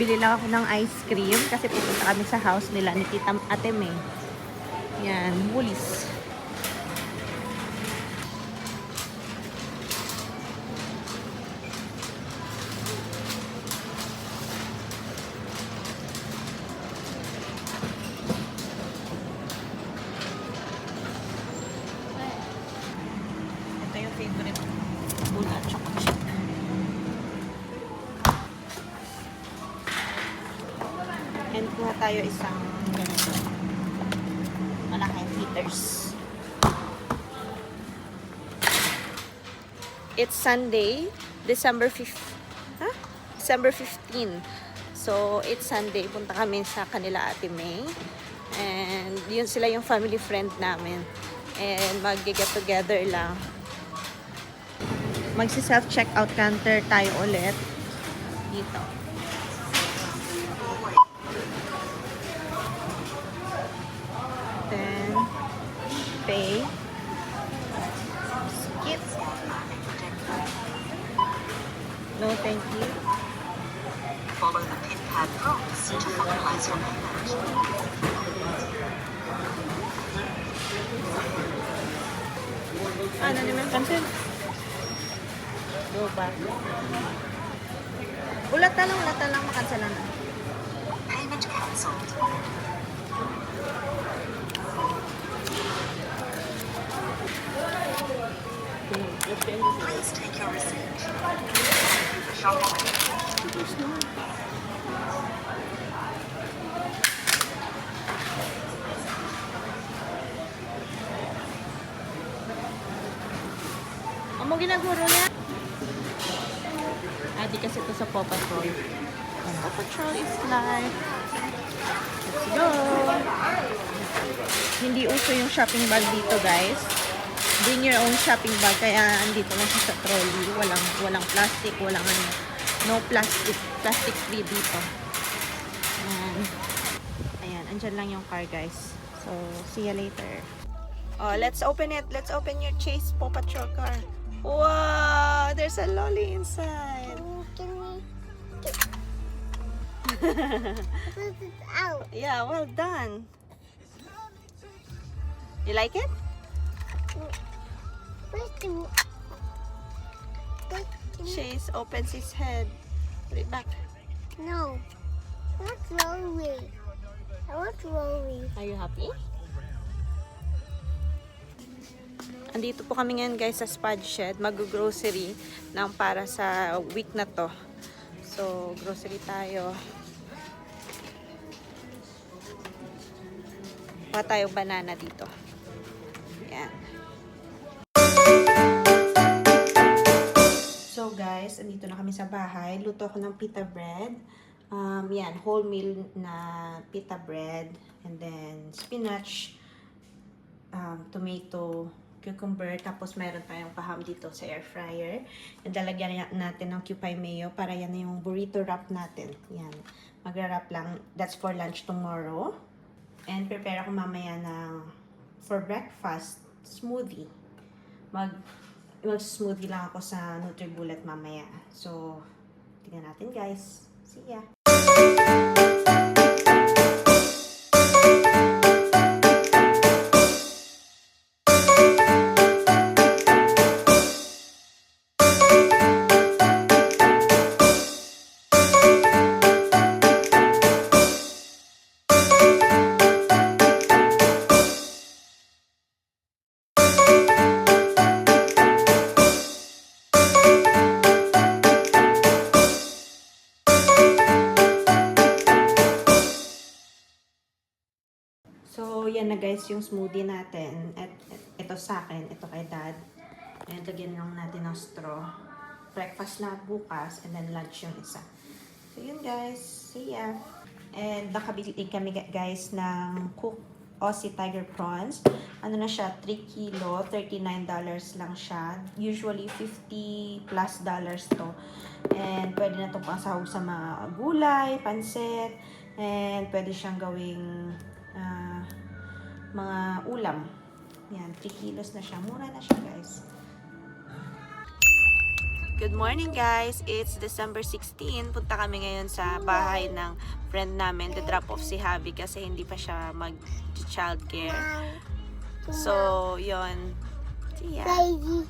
Bili lang ako ng ice cream kasi pupunta kami sa house nila ni Tita Ate May. Yan, Woolies. Ito yung favorite bula chocolate chip. And kuha tayo isang ganito. Malaking liters. It's Sunday, December 5th. Huh? December 15. So, it's Sunday. Punta kami sa kanila Ate May. And yun sila yung family friend namin. And mag-get together lang. Magsi-self-checkout counter tayo ulit. Dito. Then, pay. Skip. No, thank you. Follow the PIN pad prompts to finalize your payment. Ano naman cancel? Go back. Ulat na lang makansela na. Payment cancelled. Please take your receipt. The shopping. Amo ginaguro niya. Di kasi ito sa Paw Patrol. Paw Patrol is life. Let's go! Hindi uso yung shopping bag dito, guys. Bring your own shopping bag. Kaya andito lang siya sa trolley. Walang plastic, walang ano. No plastic. Plastic free dito. Ayan, andyan lang yung car, guys. So, see you later. Oh, let's open it. Let's open your Chase Paw Patrol car. Wow! There's a lolly inside. Can we put it out? Yeah, well done. You like it? Where's the Chase opens his head. Put it back. No. What's Rory? I want Rory. Are you happy? Andito po kami ngayon, guys, sa Spud Shed. Mag-grocery ng para sa week na to. So, grocery tayo. Kuha tayo banana dito. Yan. So, guys, andito na kami sa bahay. Luto ako ng pita bread. Yan, whole meal na pita bread. And then, spinach, tomato, cucumber, tapos meron tayong paham dito sa air fryer. Nadalagyan natin ng Kewpie mayo para yan yung burrito wrap natin. Yan. Magra-wrap lang. That's for lunch tomorrow. And prepare ako mamaya ng for breakfast smoothie. Mag-smoothie lang ako sa NutriBullet mamaya. So, tingnan natin, guys. See ya! So, yan na, guys, yung smoothie natin. At ito sa akin, ito kay Dad. And lagyan lang natin ng straw. Breakfast na bukas, and then lunch yung isa. So, yun, guys. See ya! And nakabili kami, guys, ng cooked Aussie Tiger Prawns. Ano na siya, 3 kilo, $39 lang siya. Usually, $50 plus to. And pwede na ito pasahog sa mga gulay, pansit, and pwede siyang gawing mga ulam. Yan, 3 kilos na siya. Mura na siya, guys. Good morning guys! It's December 16. Punta kami ngayon sa bahay ng friend namin to drop off si Javi kasi hindi pa siya mag-childcare. So, yon. See ya! Baby.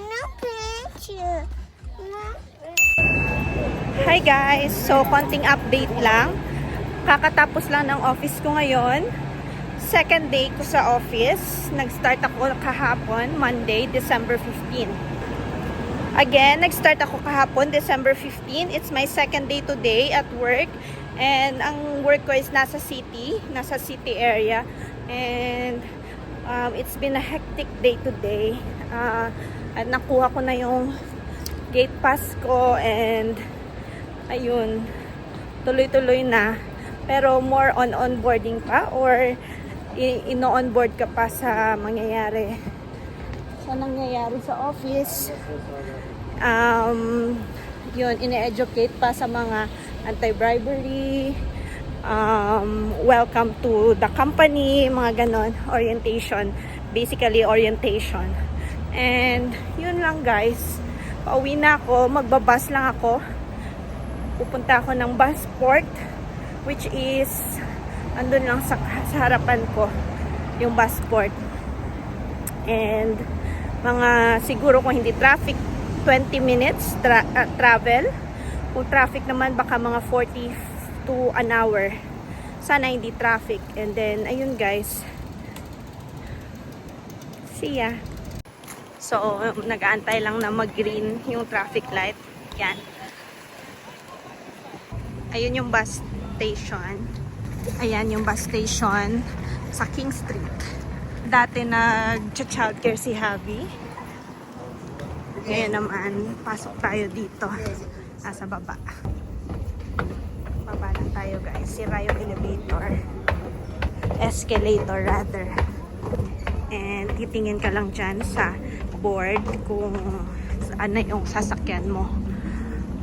No picture. No. Hi guys! So, konting update lang. Kakatapos lang ng office ko ngayon. Second day ko sa office. Nag-start ako kahapon, Monday, December 15. Again, nag-start ako kahapon, December 15. It's my second day today at work. And ang work ko is nasa city area. And it's been a hectic day today. At nakuha ko na yung gate pass ko and ayun, tuloy-tuloy na. Pero more on onboarding pa or ino-onboard ka pa sa nangyayari sa office. Yun, ine-educate pa sa mga anti-bribery, welcome to the company, mga ganon, orientation, basically orientation. And yun lang guys, pauwi na ako, magbabas lang ako, pupunta ako ng Busport, which is andun lang sa harapan ko yung Busport. And mga siguro kung hindi traffic 20 minutes travel. Kung traffic naman baka mga 40 to an hour. Sana hindi traffic. And then ayun guys, see ya. So nag-aantay lang na mag-green yung traffic light. Yan, ayun yung bus station. Ayan yung bus station sa King Street. Dati nag-childcare si Javi. Ngayon naman, pasok tayo dito. Nasa baba. Baba lang tayo guys. Sira yung elevator. Escalator rather. And titingin ka lang dyan sa board kung ano yung sasakyan mo.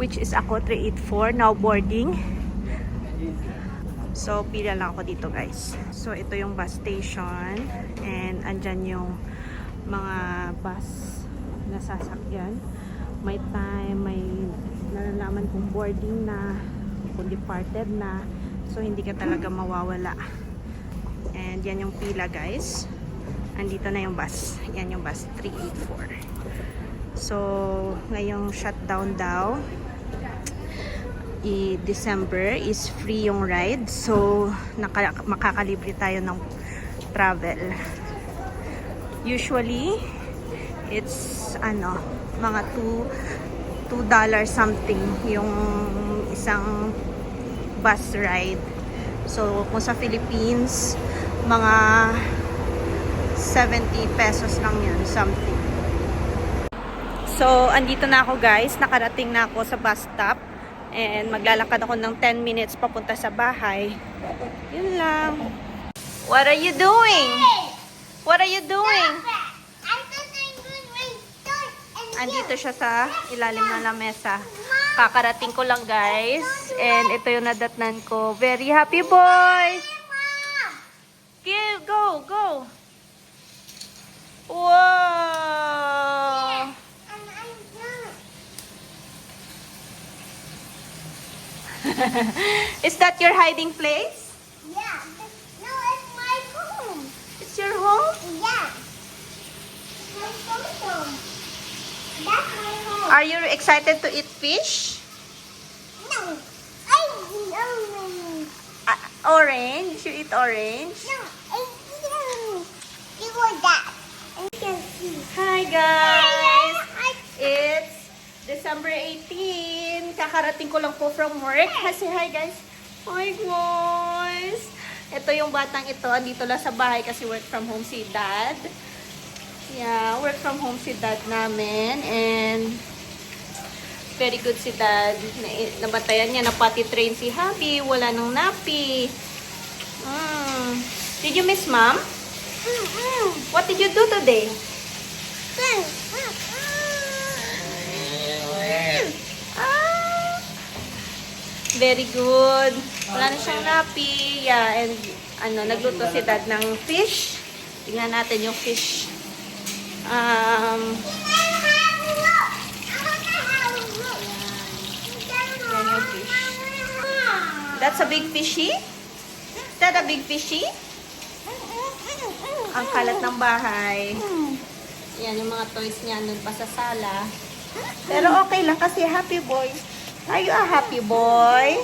Which is ako 384, now boarding. So, pila lang ako dito guys. So, ito yung bus station. And, andyan yung mga bus na sasakyan. May time, may nalalaman kung boarding na, kung departed na. So, hindi ka talaga mawawala. And, yan yung pila guys. Andito na yung bus. Yan yung bus 384. So, ngayong shutdown daw. December is free yung ride, so makakalibre tayo ng travel. Usually it's mga $2 something yung isang bus ride. So kung sa Philippines mga 70 pesos lang yun, something. So andito na ako guys, nakarating na ako sa bus stop. And maglalakad ako ng 10 minutes papunta sa bahay. Yun lang. What are you doing? What are you doing? Andito siya sa ilalim ng lamesa. Kakarating ko lang guys. And ito yung nadatnan ko. Very happy boy! Go, go! Wow! Is that your hiding place? Yeah. No, it's my home. It's your home? Yeah. My home. That's my home. Are you excited to eat fish? No. I no. Orange? You eat orange? No. You want that. And you can see. Hi guys! It's December 18. Kakarating ko lang po from work. Say hi guys. Hi guys. Ito yung batang ito. Andito lang sa bahay kasi work from home si dad. Yeah, work from home si dad namin. And very good si dad. Nabantayan niya. Napati train si Javi. Wala nang napi. Did you miss mom? What did you do today? Very good. Wala na siyang napi. Yeah, and nagluto si dad ng fish. Tingnan natin yung fish. That's a big fishy? Is that a big fishy? Ang kalat ng bahay. Yan, yung mga toys niya nun pa sa sala. Pero okay lang kasi happy boy. Are you a happy boy?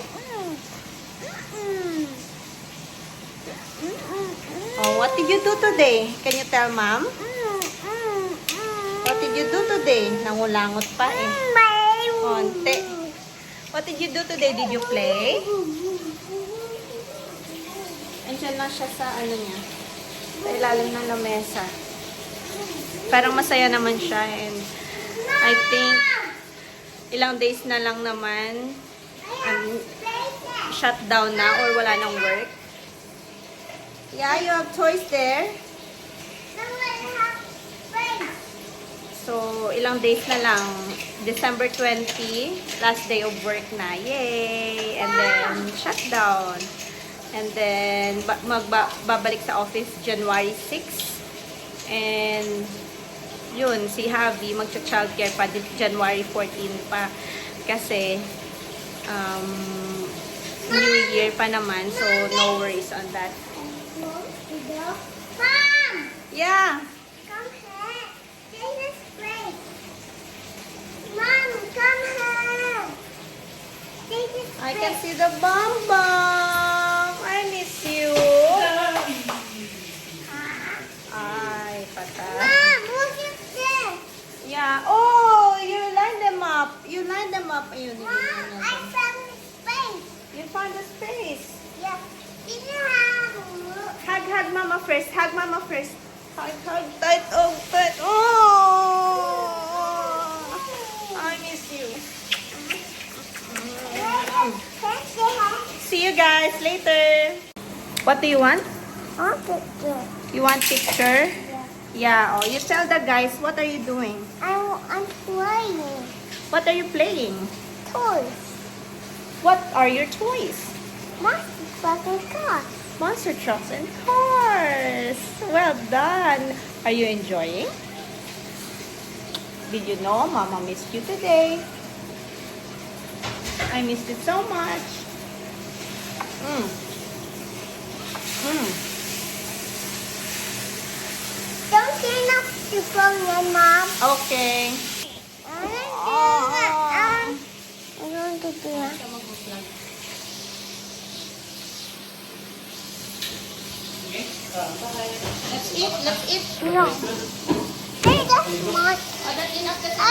Oh, what did you do today? Can you tell mom? What did you do today? Nangulangot pa eh. Konti. What did you do today? Did you play? Andiyan lang siya sa ano niya. Sa ilalim ng lamesa. Parang masaya naman siya and I think ilang days na lang naman shut down na or wala nang work. Yeah, you have toys there. So, ilang days na lang. December 20, last day of work na. Yay! And then, shut down. And then, babalik sa office January 6. And, yun, si Javi, magcha-childcare pa January 14 pa. Kasi, New Year pa naman. So, no worries on that. Mom! Yeah! Come here. Take this plate. Mom, come here. Take this I plate. can see the bum bum. I miss you. Ay, patay. Mom, look at this. Yeah. Oh, you line them up. You line them up. Ayun, Mom, I found the space. You found the space. Yeah. Did you have a look? Hug mama first. Hug mama first. Hug tight. Oh, tight. Oh, I miss you. See you guys later. What do you want? You want picture? Yeah. Oh, you tell the guys what are you doing? I'm playing What are you playing? toys. What are your toys? Monster truck and car. Monster trucks and cars. Well done. Are you enjoying? Did you know Mama missed you today? I missed it so much. Don't say enough to phone your mom. Okay. I'm going to do that. Let's eat. Let's eat. No. Hey, that's smart. Oh, that's enough. I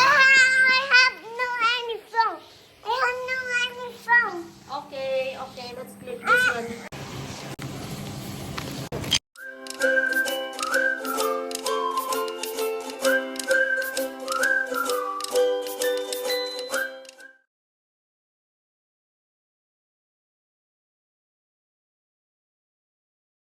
have no any phone. I have no any phone. Okay. Let's click this one.